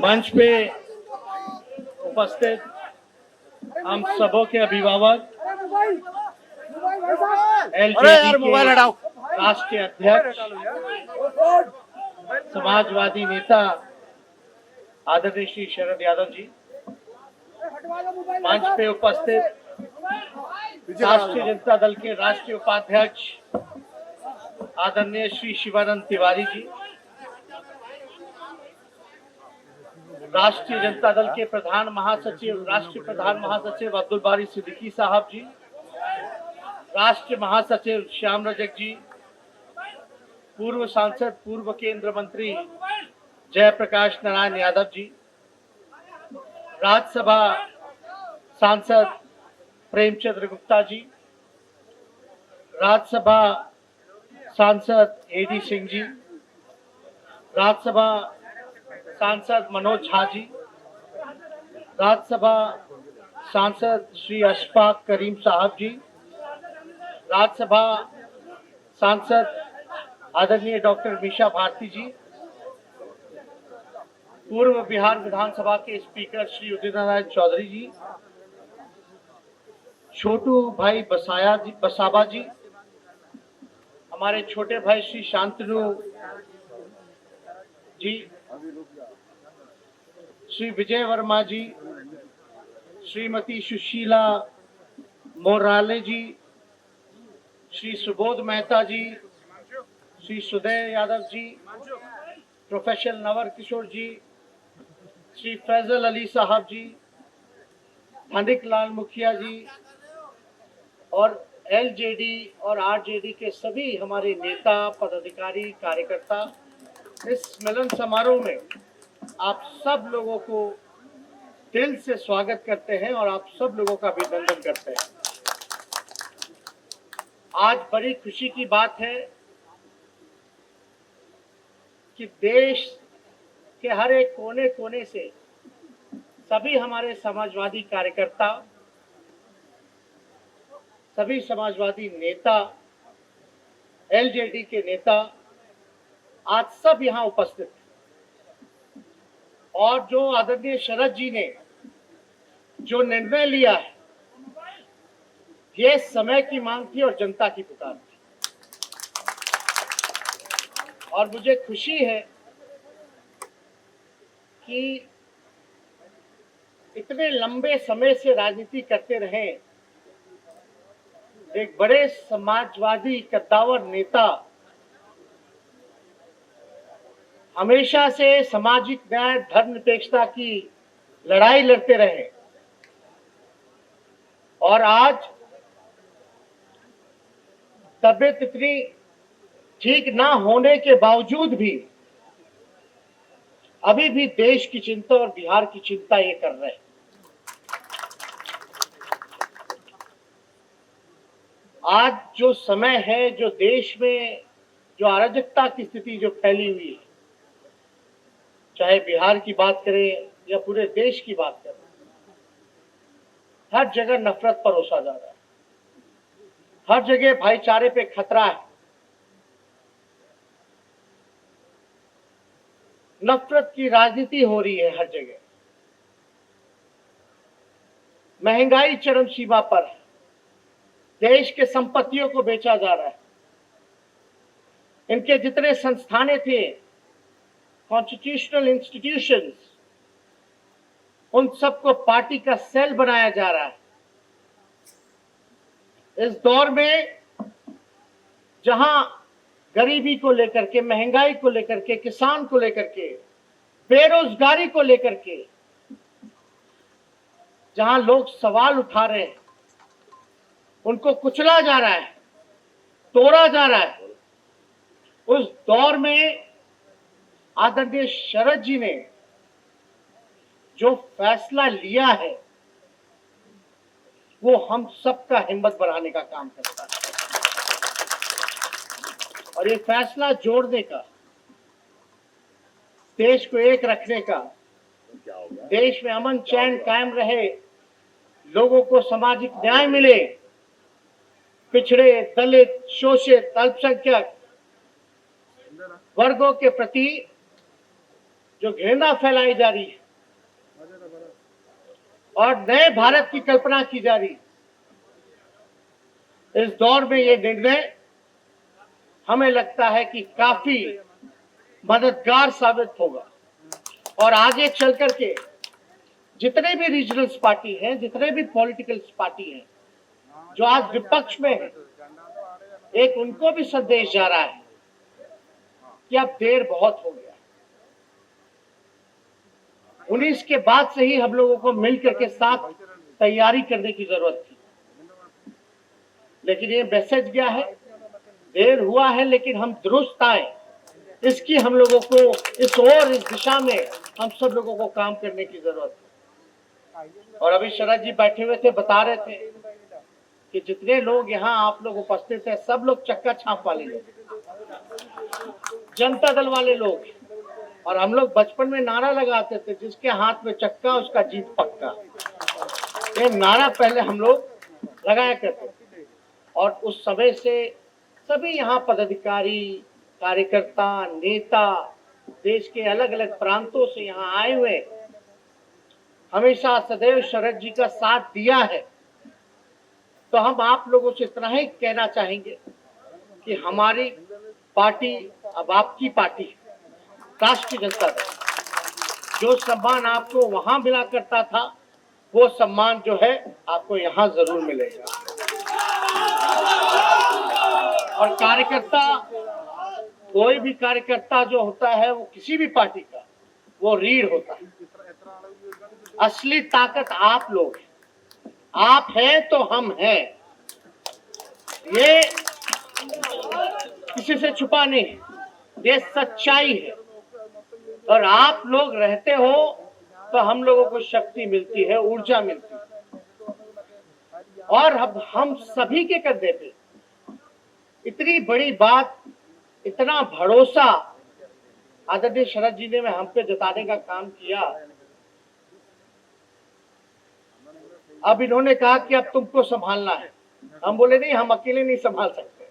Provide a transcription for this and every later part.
मंच पे उपस्थित हम सबों के अभिभावक, एलजेडी के राष्ट्रीय अध्यक्ष, समाजवादी नेता आदरणीय श्री शरद यादव जी, मंच पे उपस्थित राष्ट्रीय जनता दल के राष्ट्रीय उपाध्यक्ष आदरणीय श्री शिवानंद तिवारी जी, राष्ट्रीय जनता दल के राष्ट्रीय प्रधान महासचिव अब्दुल बारी सिद्दीकी साहब जी, राष्ट्रीय महासचिव श्याम रजक जी, पूर्व सांसद पूर्व केंद्र मंत्री जयप्रकाश नारायण यादव जी, राज्यसभा सांसद प्रेमचंद्र गुप्ता जी, राज्यसभा सांसद एडी सिंह जी, राज्यसभा सांसद मनोज झा जी, राज्यसभा सांसद श्री अशफाक करीम साहब जी, राज्यसभा सांसद आदरणीय डॉक्टर मीशा भारती जी, पूर्व बिहार विधानसभा के स्पीकर श्री उदित नारायण चौधरी जी, छोटू भाई बसाबा जी, हमारे छोटे भाई श्री शांतनु जी, श्री विजय वर्मा जी, श्रीमती सुशीला मोराले जी, श्री सुबोध मेहता जी, श्री सुदय यादव जी, प्रोफेसर नवर किशोर जी, श्री फैजल अली साहब जी, हनिक लाल मुखिया जी और एलजेडी और आरजेडी के सभी हमारे नेता, पदाधिकारी, कार्यकर्ता इस मिलन समारोह में आप सब लोगों को दिल से स्वागत करते हैं और आप सब लोगों का अभिनंदन करते हैं। आज बड़ी खुशी की बात है कि देश के हर एक कोने कोने से सभी हमारे समाजवादी कार्यकर्ता, सभी समाजवादी नेता, एलजेडी के नेता आज सब यहाँ उपस्थित हैं। और जो आदरणीय शरद जी ने जो निर्णय लिया है, ये समय की मांग थी और जनता की पुकार थी। और मुझे खुशी है कि इतने लंबे समय से राजनीति करते रहे एक बड़े समाजवादी कद्दावर नेता, हमेशा से सामाजिक न्याय, धर्मनिरपेक्षता की लड़ाई लड़ते रहे और आज तबीयत इतनी ठीक ना होने के बावजूद भी अभी भी देश की चिंता और बिहार की चिंता ये कर रहे हैं। आज जो समय है, जो देश में जो अराजकता की स्थिति जो फैली हुई है, चाहे बिहार की बात करें या पूरे देश की बात करें, हर जगह नफरत परोसा जा रहा है, हर जगह भाईचारे पे खतरा है, नफरत की राजनीति हो रही है हर जगह, महंगाई चरम सीमा पर है, देश के संपत्तियों को बेचा जा रहा है, इनके जितने संस्थानें थे, कॉन्स्टिट्यूशनल इंस्टीट्यूशंस, उन सबको पार्टी का सेल बनाया जा रहा है। इस दौर में जहां गरीबी को लेकर के, महंगाई को लेकर के, किसान को लेकर के, बेरोजगारी को लेकर के जहां लोग सवाल उठा रहे हैं, उनको कुचला जा रहा है, तोड़ा जा रहा है, उस दौर में आदरणीय शरद जी ने जो फैसला लिया है वो हम सबका हिम्मत बढ़ाने का काम करता है। और ये फैसला जोड़ने का, देश को एक रखने का, देश में अमन चैन कायम रहे, लोगों को सामाजिक न्याय मिले, पिछड़े, दलित, शोषित, अल्पसंख्यक वर्गों के प्रति जो घृणा फैलाई जा रही है और नए भारत की कल्पना की जा रही है, इस दौर में ये निर्णय हमें लगता है कि काफी मददगार साबित होगा और आगे चल करके जितने भी रीजनल पार्टी हैं, जितने भी पॉलिटिकल पार्टी हैं जो आज विपक्ष में है, एक उनको भी संदेश जा रहा है कि अब देर बहुत हो गया। 19 के बाद से ही हम लोगों को मिलकर के साथ तैयारी करने की जरूरत थी, लेकिन ये मैसेज गया है, देर हुआ है लेकिन हम दुरुस्त आए, इसकी हम लोगों को इस दिशा में हम सब लोगों को काम करने की जरूरत है। और अभी शरद जी बैठे हुए थे, बता रहे थे कि जितने लोग यहाँ आप लोग उपस्थित हैं, सब लोग चक्का छाप वाले लोग, जनता दल वाले लोग। और हम लोग बचपन में नारा लगाते थे, जिसके हाथ में चक्का उसका जीत पक्का। ये नारा पहले हम लोग लगाया करते थे और उस समय से सभी यहाँ पदाधिकारी, कार्यकर्ता, नेता देश के अलग अलग प्रांतों से यहाँ आए हुए हमेशा सदैव शरद जी का साथ दिया है। तो हम आप लोगों से इतना ही कहना चाहेंगे कि हमारी पार्टी अब आपकी पार्टी, राष्ट्रीय जनता दल, जो सम्मान आपको वहां मिला करता था, वो सम्मान जो है आपको यहाँ जरूर मिलेगा। और कार्यकर्ता, कोई भी कार्यकर्ता जो होता है वो किसी भी पार्टी का, वो रीढ़ होता है। असली ताकत आप लोग हैं, आप हैं तो हम हैं, ये किसी से छुपा नहीं है, ये सच्चाई है। और आप लोग रहते हो तो हम लोगों को शक्ति मिलती है, ऊर्जा मिलती है। और अब हम सभी के कंधे पे इतनी बड़ी बात, इतना भरोसा आदरणीय शरद जी ने हम पे जताने का काम किया। अब इन्होंने कहा कि अब तुमको संभालना है। हम बोले नहीं, हम अकेले नहीं संभाल सकते,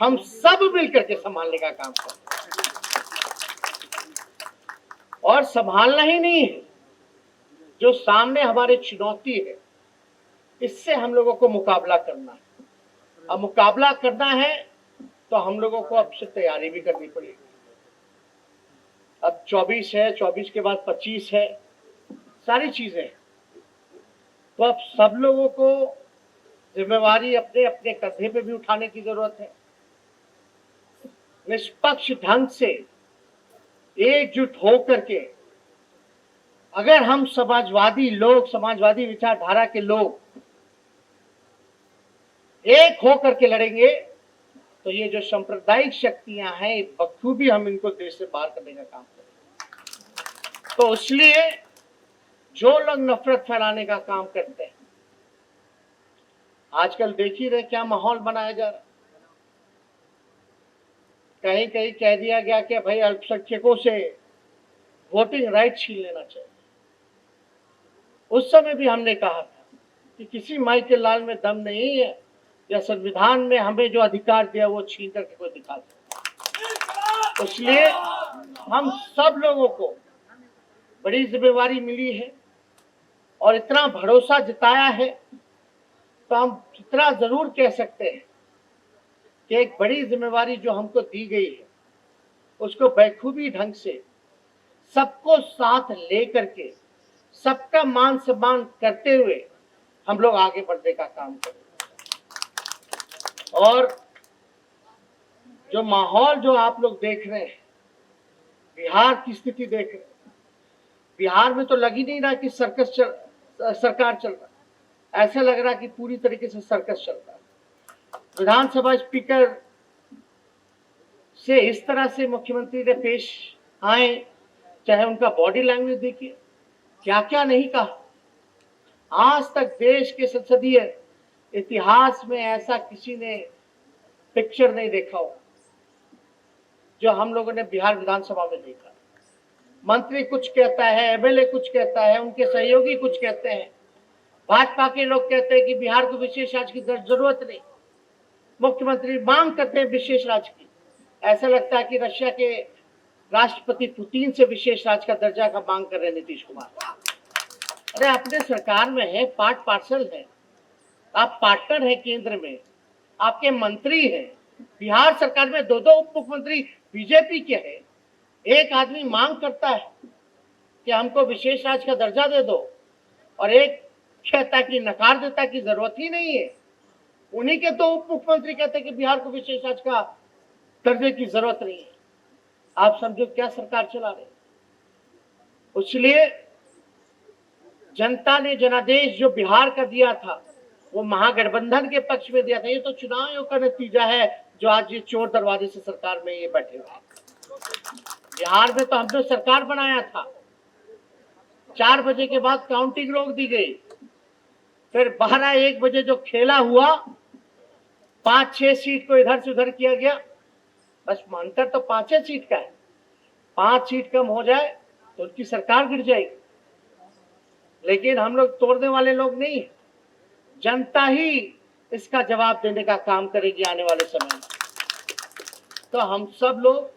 हम सब मिलकर के संभालने का काम करते। और संभालना ही नहीं है, जो सामने हमारे चुनौती है, इससे हम लोगों को मुकाबला करना है। अब मुकाबला करना है तो हम लोगों को अब से तैयारी भी करनी पड़ेगी। अब 24 है, 24 के बाद 25 है, सारी चीजें। तो अब सब लोगों को जिम्मेवारी अपने अपने कंधे पे भी उठाने की जरूरत है। निष्पक्ष ढंग से एकजुट होकर के अगर हम समाजवादी लोग, समाजवादी विचारधारा के लोग एक होकर के लड़ेंगे तो ये जो सांप्रदायिक शक्तियां हैं, बखूबी हम इनको देश से बाहर करने का काम करेंगे। तो इसलिए जो लोग नफरत फैलाने का काम करते हैं, आजकल देख ही रहे क्या माहौल बनाया जा रहा। कहीं कहीं कह दिया गया कि भाई अल्पसंख्यकों से वोटिंग राइट छीन लेना चाहिए। उस समय भी हमने कहा था कि किसी माई के लाल में दम नहीं है, या संविधान में हमें जो अधिकार दिया वो छीन करके कोई दिखा दे। इसलिए हम सब लोगों को बड़ी जिम्मेवारी मिली है और इतना भरोसा जताया है, तो हम इतना जरूर कह सकते हैं कि एक बड़ी जिम्मेवारी जो हमको दी गई है, उसको बखूबी ढंग से सबको साथ लेकर के, सबका मान सम्मान करते हुए हम लोग आगे बढ़ने का काम करें। और जो माहौल जो आप लोग देख रहे हैं, बिहार की स्थिति देख रहे हैं, बिहार में तो लग ही नहीं रहा कि सरकार चल रहा, ऐसा लग रहा कि पूरी तरीके से सर्कस चल रहा है। विधानसभा स्पीकर से इस तरह से मुख्यमंत्री ने पेश आए, चाहे उनका बॉडी लैंग्वेज देखिए, क्या क्या नहीं कहा। आज तक देश के संसदीय इतिहास में ऐसा किसी ने पिक्चर नहीं देखा हो जो हम लोगों ने बिहार विधानसभा में देखा। मंत्री कुछ कहता है, एमएलए कुछ कहता है, उनके सहयोगी कुछ कहते हैं, भाजपा के लोग कहते हैं कि बिहार को विशेष राज्य की जरूरत नहीं, मुख्यमंत्री मांग करते हैं विशेष राज्य की। ऐसा लगता है कि रशिया के राष्ट्रपति पुतिन से विशेष राज्य का दर्जा का मांग कर रहे हैं नीतीश कुमार। अरे अपने सरकार में है, पार्ट पार्सल है, आप पार्टनर है केंद्र में, आपके मंत्री हैं। बिहार सरकार में 2 उप मुख्यमंत्री बीजेपी के हैं। एक आदमी मांग करता है कि हमको विशेष राज्य का दर्जा दे दो और एक कहता कि नकार देता कि जरूरत ही नहीं है। उन्हीं के 2 उप मुख्यमंत्री कहते हैं कि बिहार को विशेष राज्य का दर्जे की जरूरत नहीं है। आप समझो क्या सरकार चला रहे। इसलिए जनता ने जनादेश जो बिहार का दिया था वो महागठबंधन के पक्ष में दिया था। ये तो चुनाव आयोग का नतीजा है जो आज ये चोर दरवाजे से सरकार में ये बैठे हुए हैं। बिहार में तो हमने सरकार बनाया था, 4 बजे के बाद काउंटिंग रोक दी गई, फिर 12-1 बजे जो खेला हुआ 5-6 सीट को इधर से उधर किया गया। बस अंतर तो 5 सीट का है, 5 सीट कम हो जाए तो उनकी सरकार गिर जाएगी। लेकिन हम लोग तोड़ने वाले लोग नहीं, जनता ही इसका जवाब देने का काम करेगी आने वाले समय में। तो हम सब लोग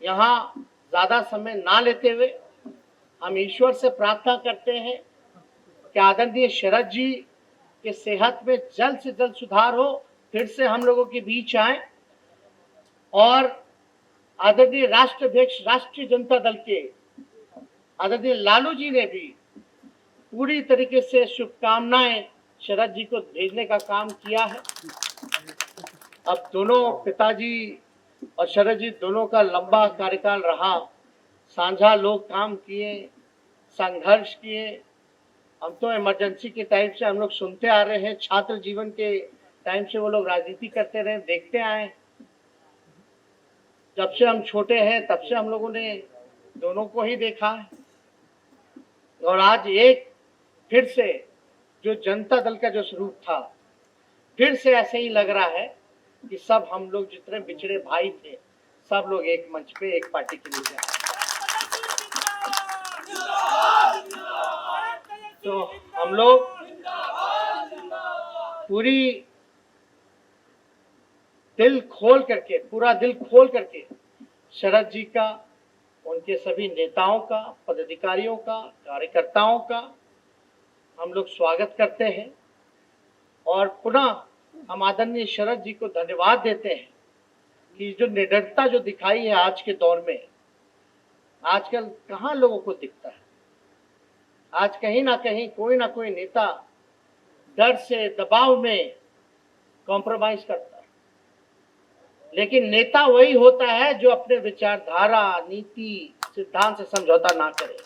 यहाँ ज्यादा समय ना लेते हुए हम ईश्वर से प्रार्थना करते हैं कि आदरणीय शरद जी के सेहत में जल्द से जल्द सुधार हो, फिर से हम लोगों के बीच आए। और आदरणीय राष्ट्राध्यक्ष राष्ट्रीय जनता दल के आदरणीय लालू जी ने भी पूरी तरीके से शुभकामनाएं शरद जी को भेजने का काम किया है। अब दोनों पिताजी और शरद जी दोनों का लंबा कार्यकाल रहा, साझा लोग काम किए, संघर्ष किए। हम तो इमरजेंसी के टाइम से हम लोग सुनते आ रहे हैं, छात्र जीवन के टाइम से वो लोग राजनीति करते रहे, देखते आए। जब से हम छोटे हैं तब से हम लोगों ने दोनों को ही देखा है। और आज एक फिर से जो जनता दल का जो स्वरूप था, फिर से ऐसे ही लग रहा है कि सब हम लोग जितने बिछड़े भाई थे सब लोग एक मंच पे एक पार्टी के नीचे आए। तो हम लोग पूरी पूरा दिल खोल करके शरद जी का, उनके सभी नेताओं का, पदाधिकारियों का, कार्यकर्ताओं का हम लोग स्वागत करते हैं। और पुनः हम आदरणीय शरद जी को धन्यवाद देते हैं कि जो निडरता जो दिखाई है आज के दौर में, आजकल कहाँ लोगों को दिखता है। आज कहीं ना कहीं कोई ना कोई नेता डर से, दबाव में कॉम्प्रोमाइज करता है। लेकिन नेता वही होता है जो अपने विचारधारा, नीति, सिद्धांत से समझौता ना करे।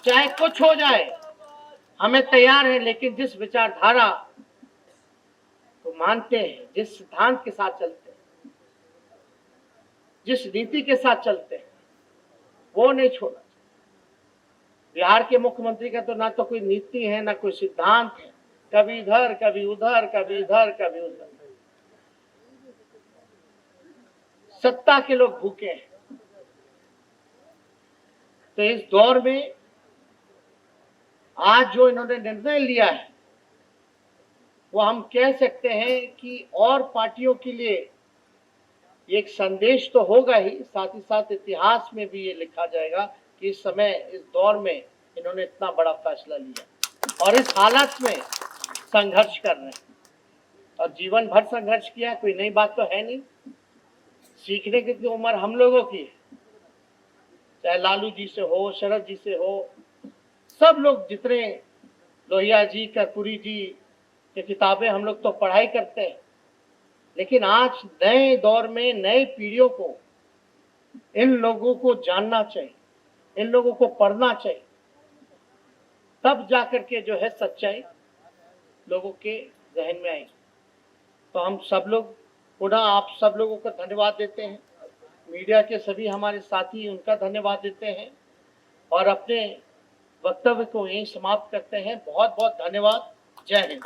चाहे कुछ हो जाए हमें तैयार है, लेकिन जिस विचारधारा को मानते हैं, जिस सिद्धांत के साथ चलते हैं, जिस नीति के साथ चलते हैं, वो नहीं छोड़ना। बिहार के मुख्यमंत्री का तो ना तो कोई नीति है ना कोई सिद्धांत है, कभी इधर कभी उधर, कभी इधर कभी उधर। सत्ता के लोग भूखे हैं। तो इस दौर में आज जो इन्होंने निर्णय लिया है वो हम कह सकते हैं कि और पार्टियों के लिए एक संदेश तो होगा ही, साथ ही साथ इतिहास में भी ये लिखा जाएगा कि इस समय, इस दौर में इन्होंने इतना बड़ा फैसला लिया और इस हालात में संघर्ष कर रहे हैं। और जीवन भर संघर्ष किया, कोई नई बात तो है नहीं। सीखने की तो उम्र हम लोगों की है, चाहे लालू जी से हो, शरद जी से हो, सब लोग जितने लोहिया जी, कर्पूरी जी की किताबें हम लोग तो पढ़ाई करते हैं। लेकिन आज नए दौर में नई पीढ़ियों को इन लोगों को जानना चाहिए, इन लोगों को पढ़ना चाहिए, तब जाकर के जो है सच्चाई लोगों के जहन में आएगी। तो हम सब लोग पुनः आप सब लोगों का धन्यवाद देते हैं, मीडिया के सभी हमारे साथी उनका धन्यवाद देते हैं और अपने वक्तव्य को यहीं समाप्त करते हैं। बहुत बहुत धन्यवाद। जय हिंद।